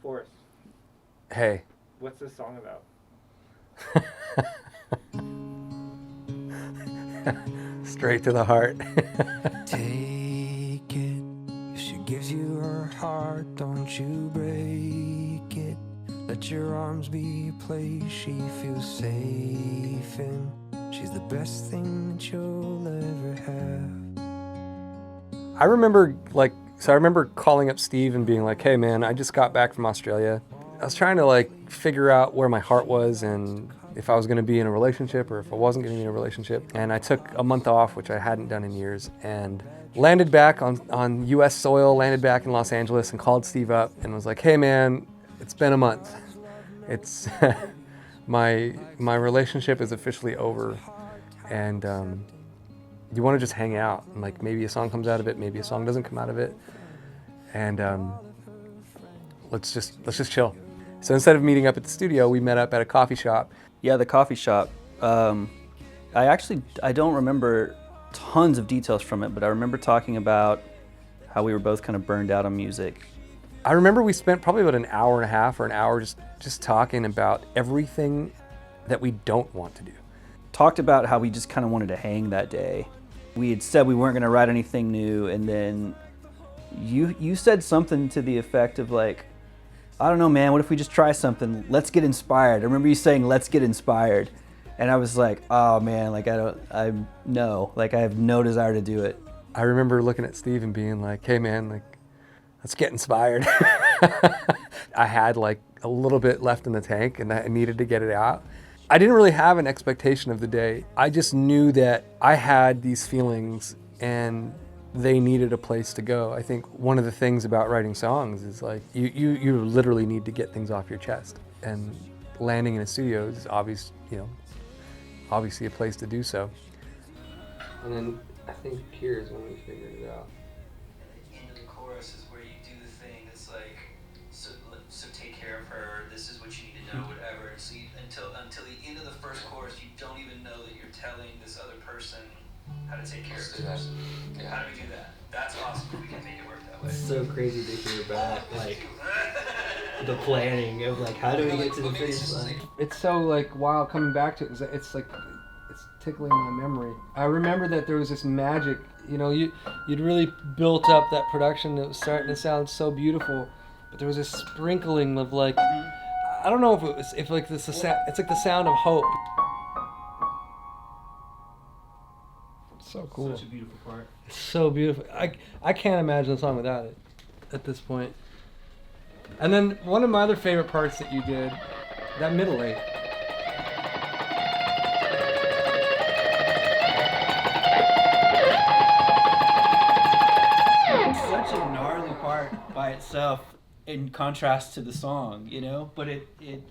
Forrest, Hey. what's this song about? Straight to the heart. Take it. If she gives you her heart, don't you break it. Let your arms be a place she feels safe in. She's the best thing that you'll ever have. I remember calling up Steve and being like, hey man, I just got back from Australia. I was trying to figure out where my heart was and if I was going to be in a relationship or if I wasn't going to be in a relationship. And I took a month off, which I hadn't done in years, and landed back on US soil, landed back in Los Angeles, and called Steve up and was like, hey man, it's been a month. It's my relationship is officially over, and you want to just hang out, and maybe a song comes out of it, maybe a song doesn't come out of it, and let's just chill. So instead of meeting up at the studio, we met up at a coffee shop. Yeah, the coffee shop. I don't remember tons of details from it, but I remember talking about how we were both kind of burned out on music. I remember we spent probably about an hour and a half or an hour just talking about everything that we don't want to do. Talked about how we just kind of wanted to hang that day. We had said we weren't going to write anything new, and then you said something to the effect of I don't know, man, what if we just try something? Let's get inspired. I remember you saying, let's get inspired. And I was like, oh man, I have no desire to do it. I remember looking at Steve and being like, hey man, let's get inspired. I had a little bit left in the tank and I needed to get it out. I didn't really have an expectation of the day. I just knew that I had these feelings and they needed a place to go. I think one of the things about writing songs is you literally need to get things off your chest, and landing in a studio is obviously a place to do so. And then I think here is when we figured it out. End of the chorus is where you do the thing that's so take care of her, this is what you need to know, whatever. So until the end of the first chorus, you don't even know that you're telling this other person how to take care of this person. Yeah. How do we do that? That's awesome. We can make it work that way. It's so crazy to hear back, the planning of how do we get to the finish line. It's so wild coming back to it. It's tickling my memory. I remember that there was this magic, you'd really built up that production that was starting to sound so beautiful, but there was this sprinkling of I don't know if it's the sound of hope. So cool. Such a beautiful part. It's so beautiful. I can't imagine a song without it at this point. And then one of my other favorite parts that you did, that middle eight. Such a gnarly part by itself in contrast to the song, but it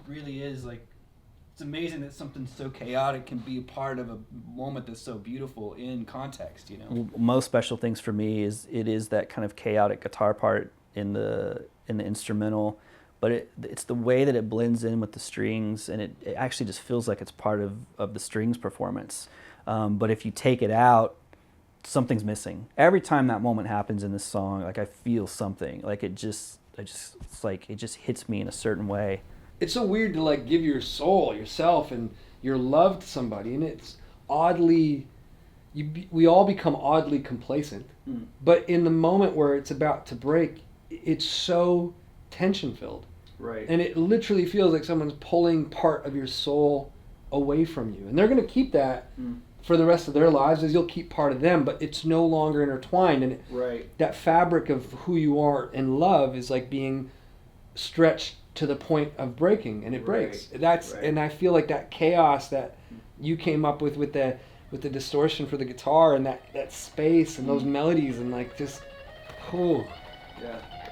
really is it's amazing that something so chaotic can be a part of a moment that's so beautiful in context, Most special things for me is that kind of chaotic guitar part in the instrumental, but it's the way that it blends in with the strings, and it actually just feels like it's part of the strings performance. But if you take it out, something's missing. Every time that moment happens in this song, I feel something. It just hits me in a certain way. It's so weird to give your soul, yourself, and your love to somebody, and it's oddly, we all become oddly complacent. But in the moment where it's about to break, it's so tension filled. Right. And it literally feels like someone's pulling part of your soul away from you, and they're going to keep that for the rest of their lives, as you'll keep part of them, but it's no longer intertwined, and that fabric of who you are in love is being stretched to the point of breaking, and it breaks. And I feel like that chaos that you came up with the distortion for the guitar and that space and those melodies and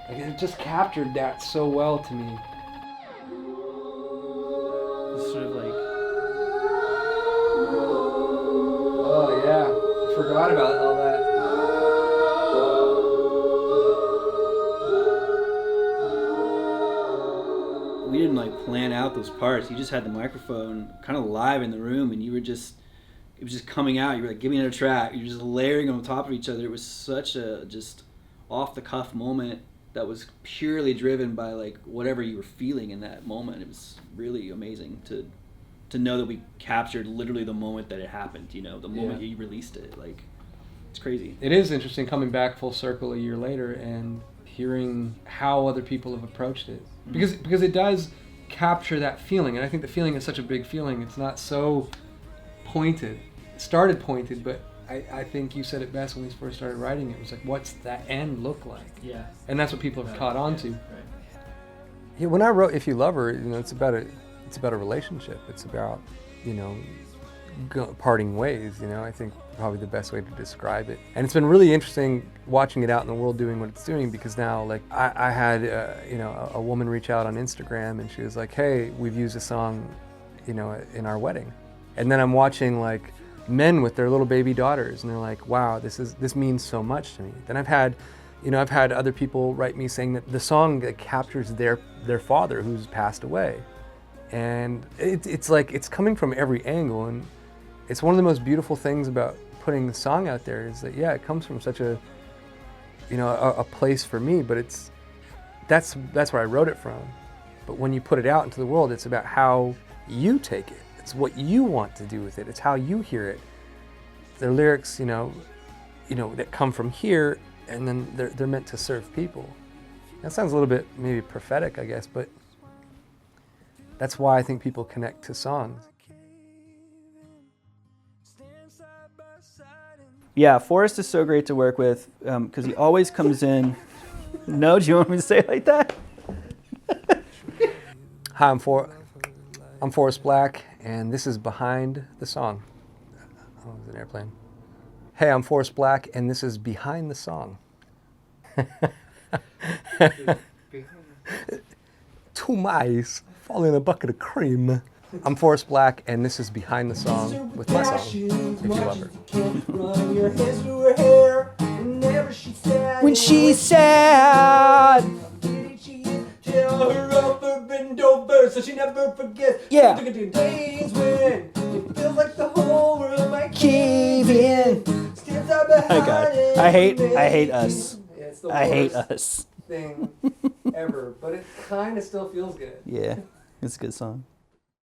it just captured that so well to me. It's sort of Oh yeah, I forgot about all that. we didn't plan out those parts. You just had the microphone kind of live in the room, and it was just coming out. You were give me another track. You're just layering on top of each other. It was such a just off the cuff moment that was purely driven by like whatever you were feeling in that moment. It was really amazing to know that we captured literally the moment that it happened, you know, the moment you released it. Like, it's crazy. It is interesting coming back full circle a year later and hearing how other people have approached it. Because it does capture that feeling, and I think the feeling is such a big feeling. It's not so pointed. It started pointed, but I think you said it best when we first started writing it. It was like, what's that end look like? Yeah. And that's what people have caught on to. Right. Yeah, when I wrote If You Love Her, you know, it's about a relationship. It's about, you know, parting ways, you know. I think probably the best way to describe it. And it's been really interesting watching it out in the world doing what it's doing, because now, like, I had, you know, a woman reach out on Instagram and she was like, hey, we've used a song, you know, in our wedding. And then I'm watching, like, men with their little baby daughters, and they're like, wow, this means so much to me. Then I've had other people write me saying that the song that captures their father who's passed away. And it's like, it's coming from every angle, and it's one of the most beautiful things about putting the song out there is that, yeah, it comes from such a, you know, a place for me, but that's where I wrote it from. But when you put it out into the world, it's about how you take it. It's what you want to do with it. It's how you hear it. The lyrics, you know, that come from here, and then they're meant to serve people. That sounds a little bit maybe prophetic, I guess, but that's why I think people connect to songs. Yeah, Forrest is so great to work with because he always comes in. No, do you want me to say it like that? Hi, I'm Forrest Blakk, and this is Behind the Song. Oh, it was an airplane. Hey, I'm Forrest Blakk, and this is Behind the Song. 2 mice fall in a bucket of cream. I'm Forrest Blakk, and this is Behind the Song with my song, If You Love Her. When she's sad. Tell her over and over so she never forgets. Yeah. Days when it feels like the whole world might Cave in. Oh God, I hate us. It's the I hate worst us. thing ever, but it kind of still feels good. Yeah, it's a good song.